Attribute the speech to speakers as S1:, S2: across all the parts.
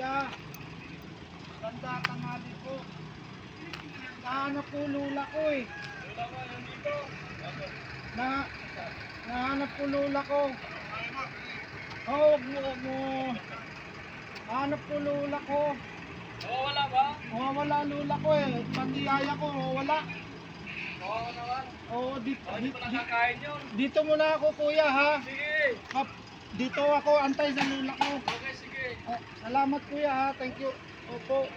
S1: Kuya, ganda tanghali po. Nahanap po lula ko eh.
S2: Wala ba yan dito?
S1: Na, nahanap po lula ko. Oh, wag mo. Nahanap po lula ko.
S2: Oo, wala ba?
S1: Wala lula ko eh. Pati yaya ko, wala.
S2: Oo naman.
S1: Oo,
S2: Hindi pa nakakain yun.
S1: dito muna ako kuya ha.
S2: Sige.
S1: Dito ako antay sa lula ko.
S2: Okay, sige.
S1: Salamat kuya ha. Thank you. Opo.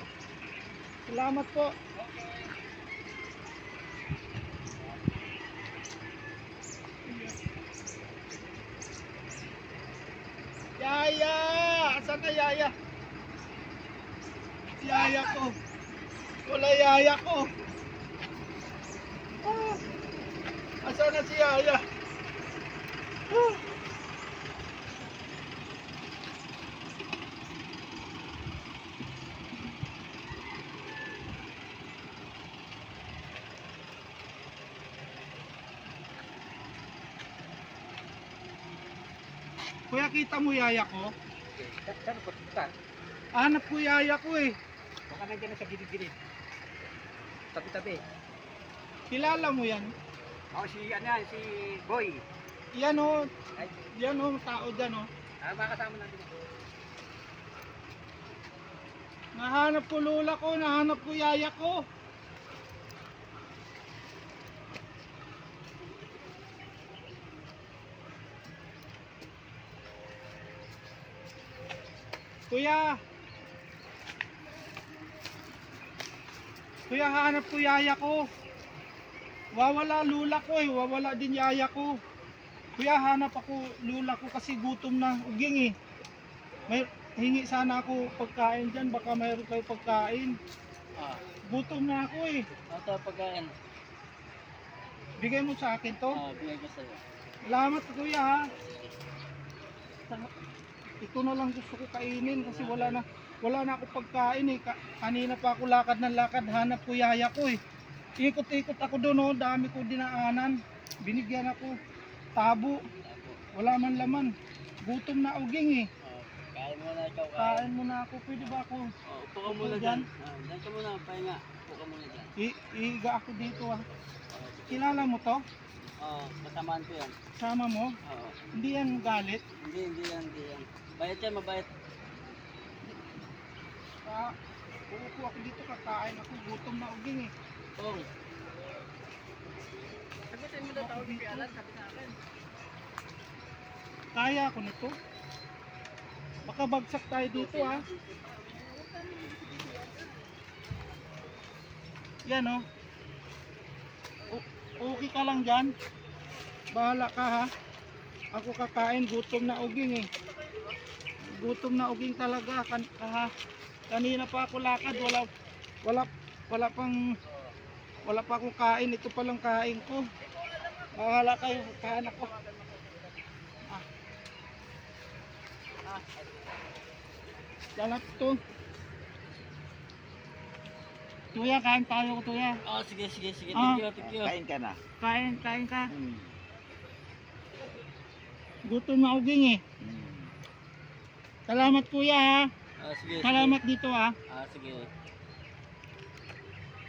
S1: Salamat po.
S2: Okay.
S1: Yaya! Asan na yaya? Yaya ko. Wala yaya ko. Ah, asan na si yaya? Ah. Kuya, kita mo yaya ko?
S2: Saan po? Saan?
S1: Hanap ko yaya ko eh.
S2: Baka nandiyan na sa gilid-gilid. Tabi-tabi.
S1: Kilala mo yan?
S2: Ako si, ano yan, si Boy.
S1: Yan o.
S2: Ay,
S1: Yan o, tao dyan o.
S2: makasama natin.
S1: Nahanap ko lula ko, nahanap ko yaya ko. Kuya. Kuya, hanap ko yaya ko. Wawala lula ko eh, wawala din yaya ko. Kuya, hanap ako lula ko kasi gutom na uging eh. May hingi sana ako pagkain dyan, baka mayroon kayo pagkain. Gutom na ako eh.
S2: Ito pagkain.
S1: Bigay mo sa akin to.
S2: Bigay ko sa'yo.
S1: Salamat kuya ha. Ito na lang gusto ko kainin kasi wala na ako pagkain eh. Kanina pa ako lakad ng lakad, hanap ko yaya ko eh. Ikot-ikot ako doon oh, dami ko dinaanan. Binigyan ako tabo. Wala man laman. Gutom na uging eh.
S2: Kain mo na ikaw.
S1: Kain mo na ako, pwede ba ako?
S2: Upo ka muna dyan. Dyan ka muna, pahinga. Upo ka muna dyan.
S1: Iiga ako dito ah. Kilala mo to?
S2: Oo, kasamaan ko yan.
S1: Sama mo?
S2: Oo.
S1: Hindi yan galit.
S2: Hindi yan. Bayad yan, mabait.
S1: Uupo ako dito, kakain ako, gutom na uging eh.
S2: Oo. Sagutin mo daw tawag ni Alan, sabi sa akin.
S1: Kaya ako nito. Baka bagsak tayo dito ah. Yan oh. Okay ka lang dyan. Bahala ka ha. Ako kakain, gutom na uging eh. Gutom na uging talaga. Kanina pa ako lakad, wala pa akong kain. Ito pa lang kain ko. Bahala kayo, kain ako. Dalat to. Tuya, kain tayo tuya.
S2: Oo, sige.
S1: Ah.
S2: Thank you. Kain ka na.
S1: Kain ka. Gutom na uging eh. Salamat kuya ha.
S2: Sige.
S1: Salamat dito ha.
S2: Sige.